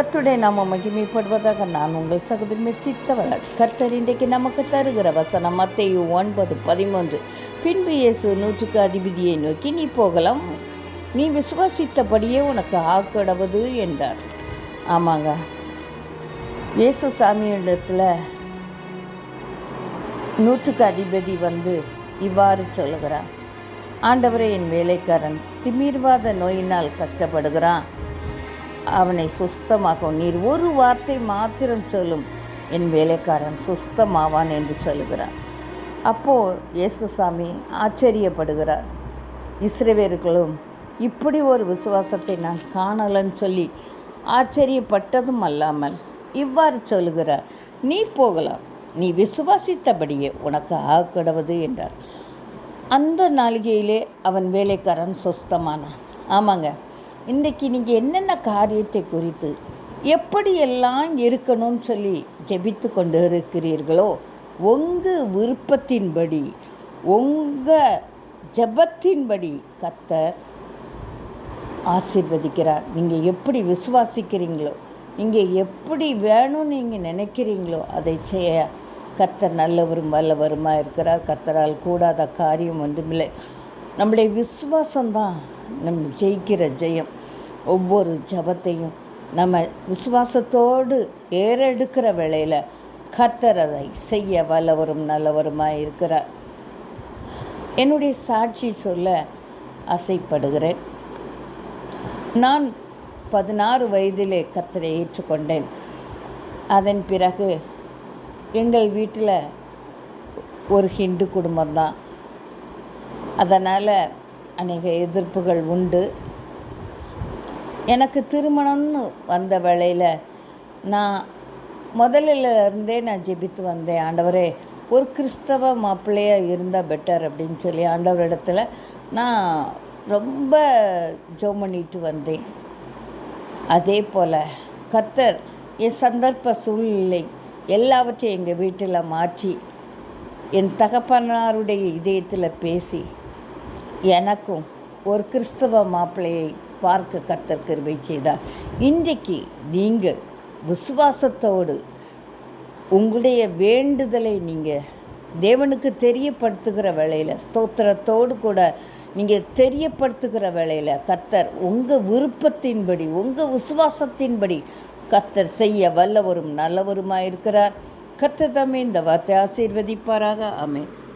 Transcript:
கர்த்தருடைய நாம மகிமைப்படுவதாக. நான் உங்கள் சகோதரி மெர்சித்தவராஜ். கர்த்தர் இன்றைக்கு நமக்கு தருகிற வசனம் மத்தேயு 9:13. பின்பு இயேசு நூற்றுக்கு அதிபதியை நோக்கி, நீ போகலாம், நீ விசுவாசித்தபடியே உனக்கு ஆக்கடவது என்றார். ஆமாங்க, இயேசு சாமியிடத்தில் நூற்றுக்கு அதிபதி இவ்வாறு சொல்லுகிறான், ஆண்டவரே, என் வேலைக்காரன் திமிர்வாத நோயினால் கஷ்டப்படுகிறான், அவனை சுஸ்தமாகும், நீர் ஒரு வார்த்தை மாத்திரம் சொல்லும், என் வேலைக்காரன் சுஸ்தமாவான் என்று சொல்லுகிறார். அப்போது இயேசுசாமி ஆச்சரியப்படுகிறார். இஸ்ரவேலர்களும் இப்படி ஒரு விசுவாசத்தை நான் காணலன்னு சொல்லி ஆச்சரியப்பட்டதும் அல்லாமல் இவ்வாறு சொல்லுகிறார், நீ போகலாம், நீ விசுவாசித்தபடியே உனக்கு ஆக்கடவது என்றார். அந்த நாளிகையிலே அவன் வேலைக்காரன் சுஸ்தமானான். ஆமாங்க, இன்றைக்கி நீங்கள் என்னென்ன காரியத்தை குறித்து எப்படியெல்லாம் இருக்கணும்னு சொல்லி ஜெபித்து கொண்டு இருக்கிறீர்களோ, உங்கள் விருப்பத்தின்படி, உங்கள் ஜெபத்தின்படி கர்த்தர் ஆசீர்வதிக்கிறார். நீங்கள் எப்படி விசுவாசிக்கிறீங்களோ, நீங்கள் எப்படி வேணும்னு நீங்கள் நினைக்கிறீங்களோ அதை செய்ய கர்த்தர் நல்லவரும் வல்லவருமாக இருக்கிறார். கர்த்தரால் கூடாத காரியம் ஒன்றுமில்லை. நம்முடைய விசுவாசம்தான் நம்ம ஜெயிக்கிற ஜெயம். ஒவ்வொரு ஜபத்தையும் நம்ம விசுவாசத்தோடு ஏறெடுக்கிற வேளையில் கர்த்தர் அதை செய்ய வல்லவரும் நல்லவருமாக இருக்கிறார். என்னுடைய சாட்சி சொல்ல ஆசைப்படுகிறேன். நான் 16 வயதிலே கர்த்தரை ஏற்றுக்கொண்டேன். அதன் பிறகு எங்கள் வீட்டில் ஒரு ஹிந்து குடும்பம்தான். அதனால் அநேக எதிர்ப்புகள் உண்டு. எனக்கு திருமணம்னு வந்த வேளையில் நான் முதலில் நான் ஜெபித்து வந்தேன், ஆண்டவரே, ஒரு கிறிஸ்தவ மாப்பிள்ளையாக இருந்தால் பெட்டர் அப்படின்னு சொல்லி ஆண்டவரிடத்தில் நான் ரொம்ப ஜெபம் பண்ணிட்டு வந்தேன். அதே போல் கர்த்தர் என் சந்தர்ப்ப சூழ்நிலை எல்லாவற்றையும் எங்கள் வீட்டில் மாற்றி என் தகப்பனாருடைய இதயத்தில் பேசி எனக்கும் ஒரு கிறிஸ்தவ மாப்பிள்ளையை பார்க்க கர்த்தர் கிருபை செய்தார். இன்றைக்கு நீங்கள் விசுவாசத்தோடு உங்களுடைய வேண்டுதலை நீங்கள் தேவனுக்கு தெரியப்படுத்துகிற வேளையில், ஸ்தோத்திரத்தோடு கூட நீங்கள் தெரியப்படுத்துகிற வேளையில் கர்த்தர் உங்கள் விருப்பத்தின்படி, உங்கள் விசுவாசத்தின்படி கர்த்தர் செய்ய வல்லவரும் நல்லவருமாக இருக்கிறார். கர்த்தர் தாமே இந்த வார்த்தை ஆசீர்வதிப்பாராக. ஆமென்.